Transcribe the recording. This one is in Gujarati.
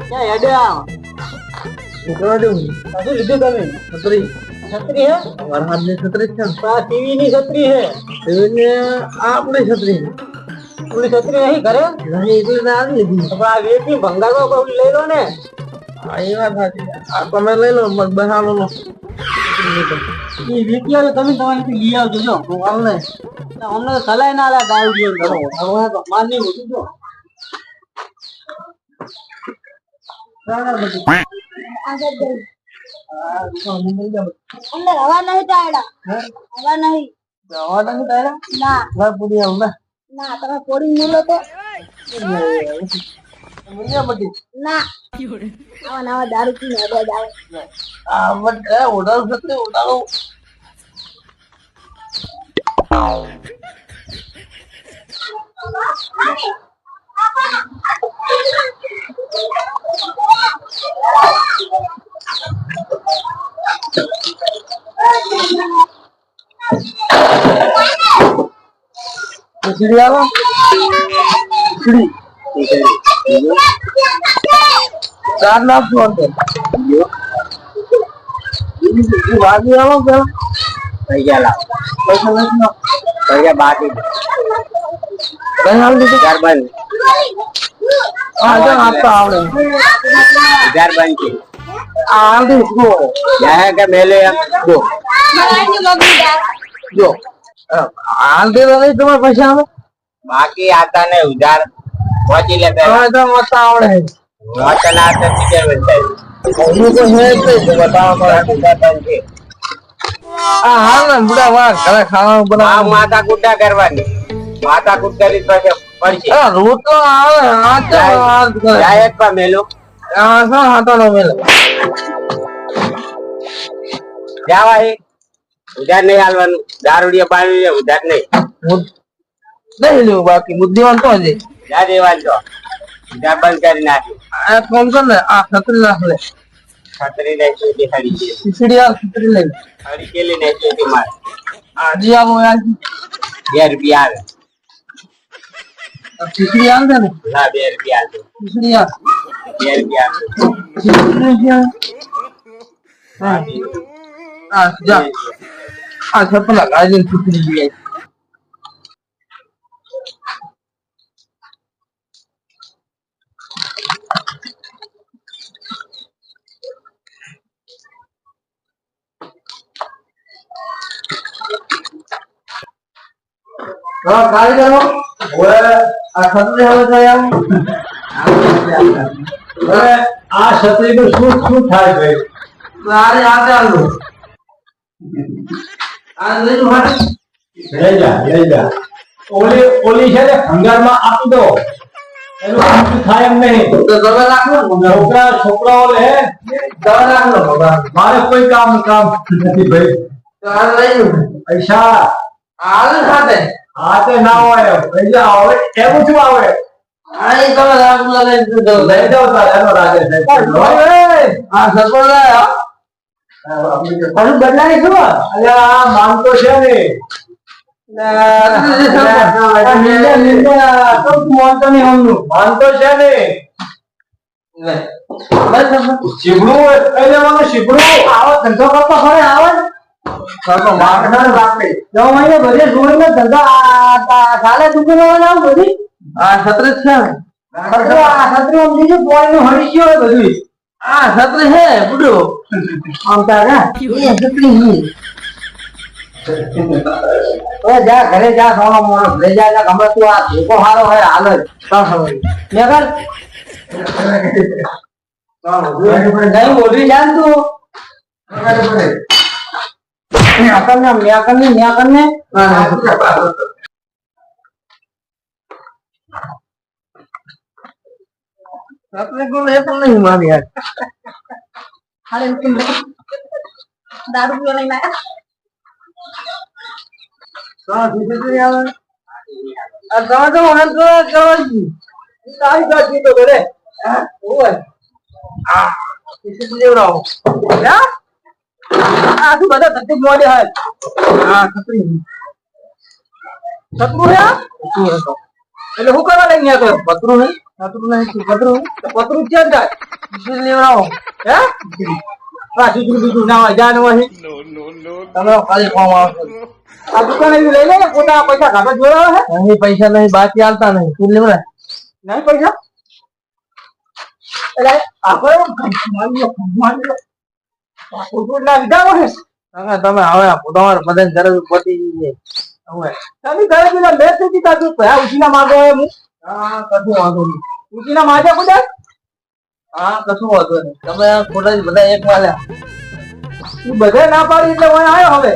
ક્યાં હેડ્યા લીધું તમે છત્રી છત્રી હે हमारा हाथ में छतरी છે ટીવી ની છત્રી હે ટીવી ને આપણી છતરી ઓલી છત્રી નહીં ઘરે નહીં એટલે ના આવી લીધી પણ આ વેચી ભંગારમાં કોઈ લઈ લો ને આ એ વાત સાચી આ તમે લઈ લો મત બહાલો લો એ વેચી આવે તમે તમારી લઈ આવજો જો હું આવું ને અમને તો સલાહ ના લે દારૂ પીવો કરો હવે તો માન નહીં મૂકી દો અંદર હવા નહીં ટાયડા હવા નહીં દવા નહીં તારા ના ઘર પૂરી આવું ને ના તમે પોડી મૂલો તો મુનિયા બધી ના આવા નવા દારૂ પીને અવાજ આવે આ વડ ઓડાળ છત્રી ઓડાળો ખીચડી આવો ખીચડી ચાર નાખજો અંદર ભાજી આવો પેલા પૈસા લાવ પૈસા નથી પૈસા બાકી કઈ આવું દીધું 4 બાજુ આપતા આવડે 4 બાજુ આવડી શું જાય કે મેલે જો જો હાલ દે નહીં તમારે પૈસા આવે बाकी आता नहीं उधार पहुंची लेते હવે તો મત આવડે वचन आता टीचर बनता है હું તો હે જ નહીં તો બતાવવા પડે આ હાલ ને બુડા વાર ઘરે ખાવાનું आ બનાવ माता कुटा करवानी माता कुट करी पाछे पड़छी આ રોટલો આવે આ તો હાલ કરે जाए एक पा मेलो આ સો હાથોનો મેલ जावा है उधार नहीं हालवानु दारूडिया पानी है उधार नहीं નહીં લેવું બાકી બુદ્ધિવાન તો હજી जा देवाल तो उधार बंद करी नाखी આ કોમ કર ને આ છત્રી નાખ લે खतरी नहीं छोटी खड़ी है ખીચડી આ છત્રી લઈ खड़ी के लिए नहीं छोटी मार આજી આવો યાર 2 रुपया आवे ખીચડી આલ દે ને ना 2 रुपया आवे ખીચડી આ 2 रुपया आवे ખીચડી હા આ જા આ છપલા ગાજર ખીચડી લઈ આવી હા કાઢી દેવો હવે આ છત્રી હવે જાય હવે આ છત્રી નું શું થાય ભાઈ આરે આ ચાલુ આ લઈ લો હાથ લઈ જા ઓલી છે ને ભંગારમાં આપી દો એનું શું થાય એમ નહીં તો દવા રાખો ને છોકરાઓ લે દવા રાખો ભગવાન મારે કોઈ કામ નથી ભાઈ તો આ લઈ લો પૈસા હાલ ખાતે હાથે ના હોય પૈસા આવે એવું શું આવે આ ઈ તમે રાખો લઈ દો લઈ જાઓ તારે એનો રાગે આ સરપંચ આયા પણ બદલાઈ શું અલ્યા માનતો છે ને માનતો છે ને શીભડું કઈ લેવાનું શીભડું આવો ધંધો કરતો ખરે આવે માગનાર રાખે જો મહિને બધે જોઈને ધંધો ચાલે દુકાન નામ બધી આ છત્રી છે આ છત્રી બીજું પોઈનું હડીશું હોય બધું આ છત્રી હે બુડો આમ તારા એ છત્રી હી ઓ જા ઘરે જા સોનો મોનો લઈ જા ગમે તું આ ધોકો હારો હોય હાલ જ તો ખબર મેગર નહીં મોઢી જાન તું મેકરને આપણે કોણ એ પણ નહીં મારી યાર હાલે તું દારૂ પીવા નહીં લાયા દીદી આવે આ તમે તો મને તો કરવાજી તારી ગાડી તો ઘરે હા ઓય આ દીદી લેવડાવો યા આ તું બધા તકલીફ મોડે હોય હા છત્રી શત્રુ હે આ? એટલે હું કરવા લઈને આવ્યો તો? પતરું નહીં પતરું તો પતરું જ છે ને તાર? ખીચડી લેવડાવો હે આ બીજું ના હોય જાન હોય તમે ખાલી ફોર્મ આવશો આ દુકાન એવી લઈ લે ને પોતા પૈસા ઘાટા જોડાવે હે નહીં પૈસા નહીં બાકી આલતા નહીં ખીચડી લેવડાય નહીં પૈસા એટલે આપણે ના લીધા હોય તમે હવે તમારે બધાને જરૂર પડી ગઈ છે હવે તમે ઘરે પેલા મેચ થઈ દીધા તું ભયા ઉછીના માગો હું હા કશું વાંધો નહીં ઉછીના માજા કુદા હા કશું વાંધો નહીં તમે ખોટા જ બધા એક વાલ્યા તું બધે ના પાડી એટલે હું આવ્યો હવે